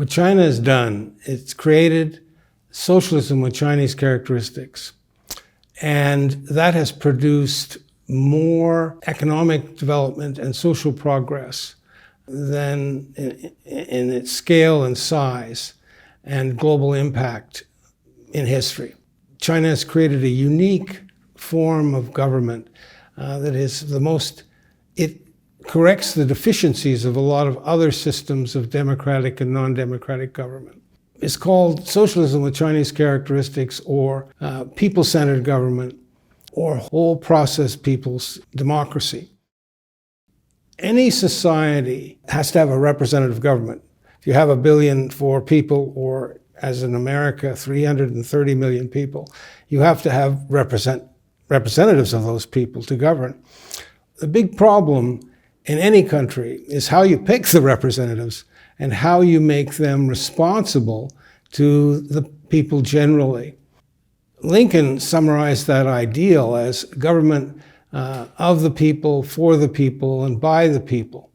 What China has done, it's created socialism with Chinese characteristics. And that has produced more economic development and social progress than in its scale and size and global impact in history. China has created a unique form of government that is it corrects the deficiencies of a lot of other systems of democratic and non-democratic government. It's called socialism with Chinese characteristics, or people-centered government, or whole process people's democracy. Any society has to have a representative government. If you have 1 billion people, or as in America, 330 million people, you have to have representatives of those people to govern. The big problem in any country is how you pick the representatives and how you make them responsible to the people generally. Lincoln summarized that ideal as government of the people, for the people, and by the people.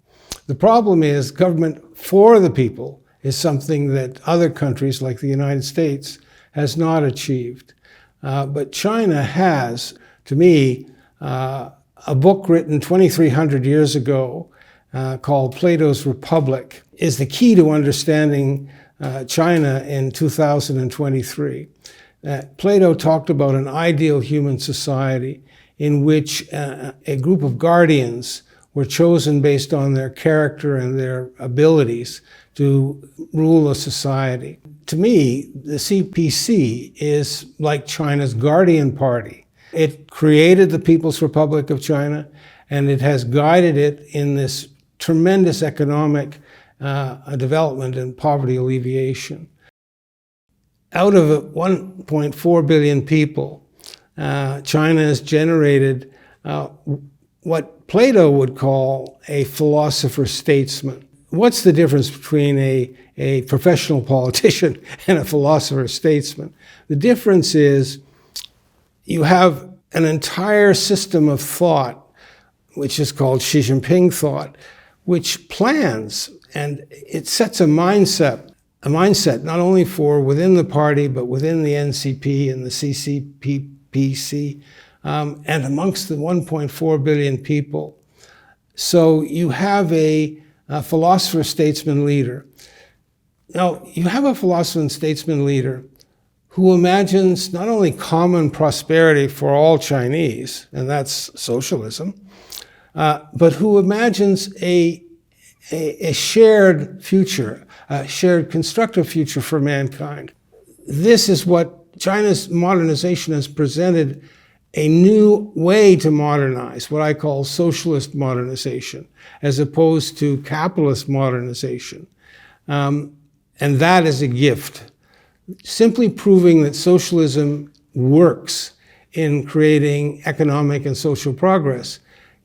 The problem is government for the people is something that other countries like the United States has not achieved. But China has, to me, a book written 2,300 years ago called Plato's Republic is the key to understanding China in 2023. Plato talked about an ideal human society in which a group of guardians were chosen based on their character and their abilities to rule a society. To me, the CPC is like China's guardian party. It created the People's Republic of China, and it has guided it in this tremendous economic development and poverty alleviation. Out of 1.4 billion people, China has generated what Plato would call a philosopher-statesman. What's the difference between a professional politician and a philosopher-statesman? The difference is you have an entire system of thought, which is called Xi Jinping thought, which plans, and it sets a mindset not only for within the party, but within the NCP and the CCPC, and amongst the 1.4 billion people. So you have a philosopher-statesman leader. Now, you have a philosopher-statesman leader who imagines not only common prosperity for all Chinese, and that's socialism, but who imagines a shared future, a shared constructive future for mankind. This is what China's modernization has presented, a new way to modernize, what I call socialist modernization, as opposed to capitalist modernization. And that is a gift. Simply proving that socialism works in creating economic and social progress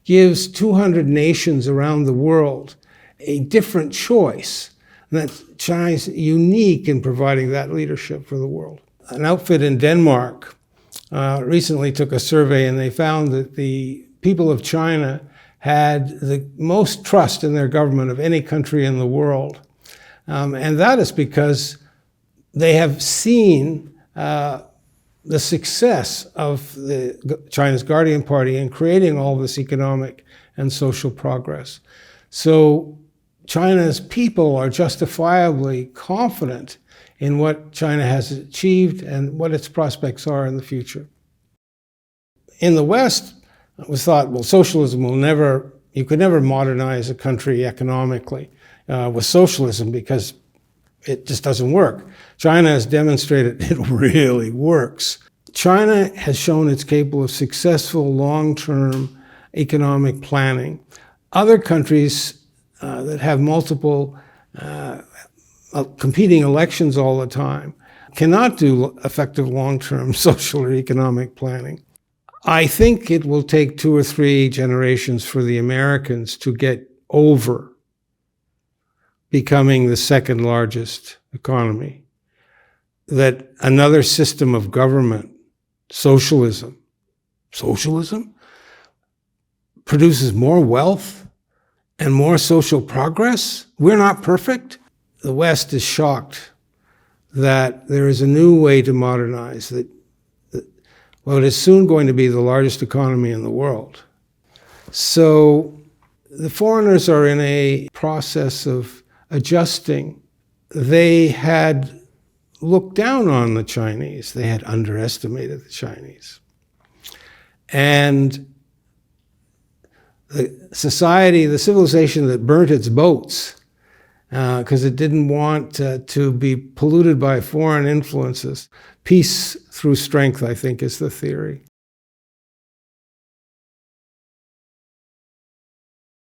gives 200 nations around the world a different choice. And that China's unique in providing that leadership for the world. An outfit in Denmark recently took a survey, and they found that the people of China had the most trust in their government of any country in the world. And that is because they have seen the success of China's Guardian Party in creating all this economic and social progress. So China's people are justifiably confident in what China has achieved and what its prospects are in the future. In the West, it was thought, well, socialism you could never modernize a country economically with socialism because it just doesn't work. China has demonstrated it really works. China has shown it's capable of successful long-term economic planning. Other countries that have multiple competing elections all the time cannot do effective long-term social or economic planning. I think it will take 2 or 3 generations for the Americans to get over becoming the second largest economy. That another system of government, socialism, produces more wealth and more social progress. We're not perfect. the West is shocked that there is a new way to modernize, that well, it is soon going to be the largest economy in the world. So the foreigners are in a process of adjusting. They had looked down on the Chinese. They had underestimated the Chinese. And the society, the civilization that burnt its boats because it didn't want to be polluted by foreign influences. Peace through strength, I think, is the theory.